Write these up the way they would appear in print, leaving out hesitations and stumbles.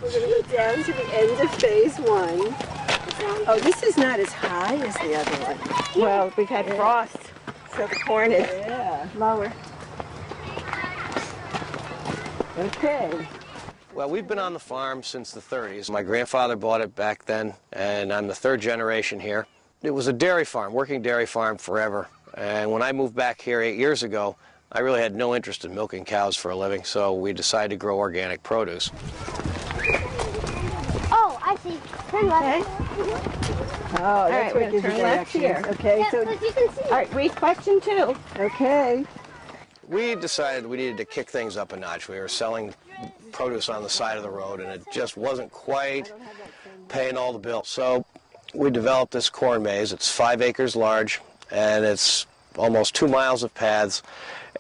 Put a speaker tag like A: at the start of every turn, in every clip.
A: We're going to go down to the end of phase 1. Oh, this is not as high as the other one.
B: Well, we've had frost, so the corn is lower.
A: Okay.
C: Well, we've been on the farm since the 30s. My grandfather bought it back then, and I'm the 3rd generation here. It was a dairy farm, working dairy farm forever. And when I moved back here 8 years ago, I really had no interest in milking cows for a living, so we decided to grow organic produce.
D: Oh, I see. Turn left.
A: Oh, that's
B: We're going to turn left here.
A: Okay,
D: Yeah,
A: so,
D: but you can see.
B: All right, read question 2.
A: okay.
C: We decided we needed to kick things up a notch. We were selling produce on the side of the road, and it just wasn't quite paying all the bills. So we developed this corn maze. It's 5 acres large, and it's almost 2 miles of paths,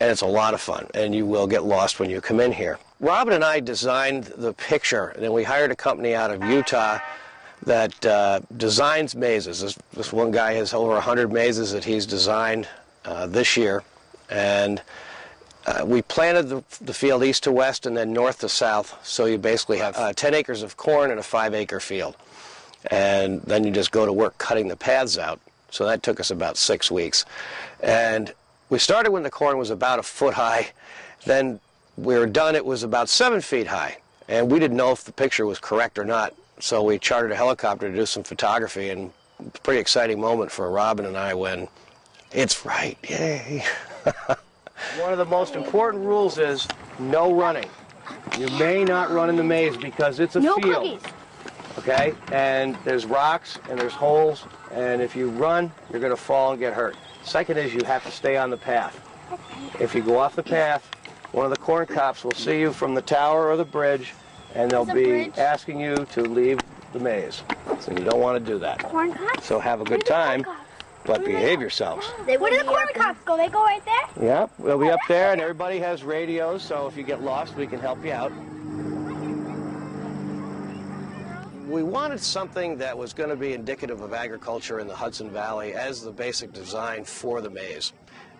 C: and it's a lot of fun, and you will get lost when you come in here. Robin and I designed the picture, and then we hired a company out of Utah that designs mazes. This one guy has over 100 mazes that he's designed this year, and we planted the field east to west and then north to south, so you basically have 10 acres of corn in a 5-acre field. And then you just go to work cutting the paths out. So that took us about 6 weeks. And we started when the corn was about 1 foot high. Then we were done, it was about 7 feet high. And we didn't know if the picture was correct or not, so we chartered a helicopter to do some photography, and it's a pretty exciting moment for Robin and I when it's right, yay. One of the most important rules is no running. You may not run in the maze because it's a field.
D: No cookies.
C: Okay? And there's rocks and there's holes, and if you run, you're going to fall and get hurt. Second is you have to stay on the path. If you go off the path, one of the corn cops will see you from the tower or the bridge, and they'll be asking you to leave the maze. So you don't want to do that.
D: Corn cops?
C: So have a good time, but behave yourselves.
D: Where do the corn cops go? They go right there?
C: Yeah, we'll be up there, and everybody has radios, so if you get lost, we can help you out. We wanted something that was going to be indicative of agriculture in the Hudson Valley as the basic design for the maze.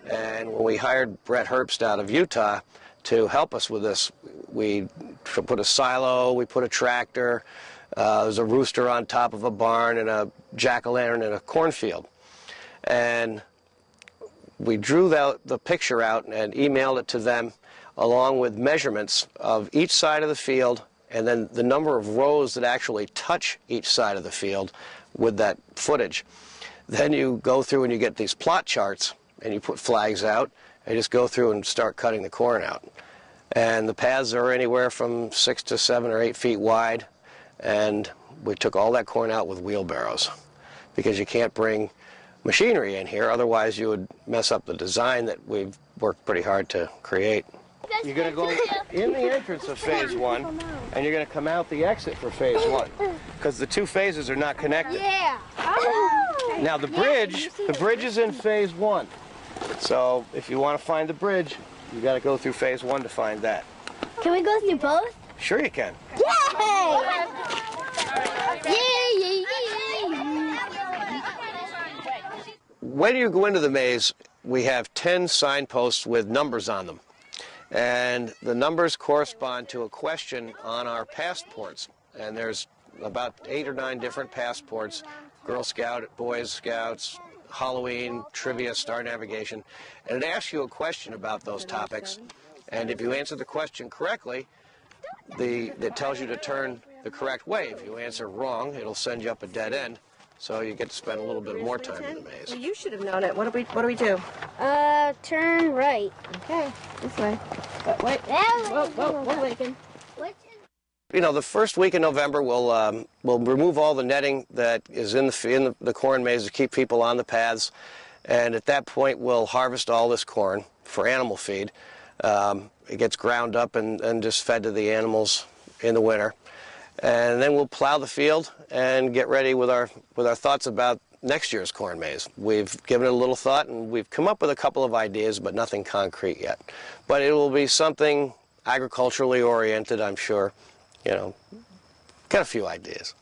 C: And when we hired Brett Herbst out of Utah to help us with this, we put a silo, we put a tractor, there's a rooster on top of a barn, and a jack-o'-lantern in a cornfield. And we drew the picture out and emailed it to them along with measurements of each side of the field and then the number of rows that actually touch each side of the field with that footage. Then you go through and you get these plot charts and you put flags out and you just go through and start cutting the corn out. And the paths are anywhere from 6 to 7 or 8 feet wide, and we took all that corn out with wheelbarrows because you can't bring machinery in here, otherwise you would mess up the design that we've worked pretty hard to create. You're going to go in the entrance of phase 1, and you're going to come out the exit for phase 1, because the 2 phases are not connected.
D: Yeah.
C: Now the bridge is in phase 1, so if you want to find the bridge, you got to go through phase 1 to find that.
D: Can we go through both?
C: Sure you can.
D: Yay! Yay!
C: When you go into the maze, we have 10 signposts with numbers on them. And the numbers correspond to a question on our passports. And there's about 8 or 9 different passports: Girl Scout, Boy Scouts, Halloween, trivia, star navigation. And it asks you a question about those topics. And if you answer the question correctly, it tells you to turn the correct way. If you answer wrong, it'll send you up a dead end. So you get to spend a little bit more time in the maze.
B: Well, you should have known it. What do we do?
D: Turn right.
B: Okay, this way. But wait. Whoa, we're waiting.
C: You know, the first week in November, we'll remove all the netting that is in the corn maze to keep people on the paths, and at that point, we'll harvest all this corn for animal feed. It gets ground up and just fed to the animals in the winter. And then we'll plow the field and get ready with our thoughts about next year's corn maze. We've given it a little thought, and we've come up with a couple of ideas, but nothing concrete yet. But it will be something agriculturally oriented, I'm sure. You know, got a few ideas.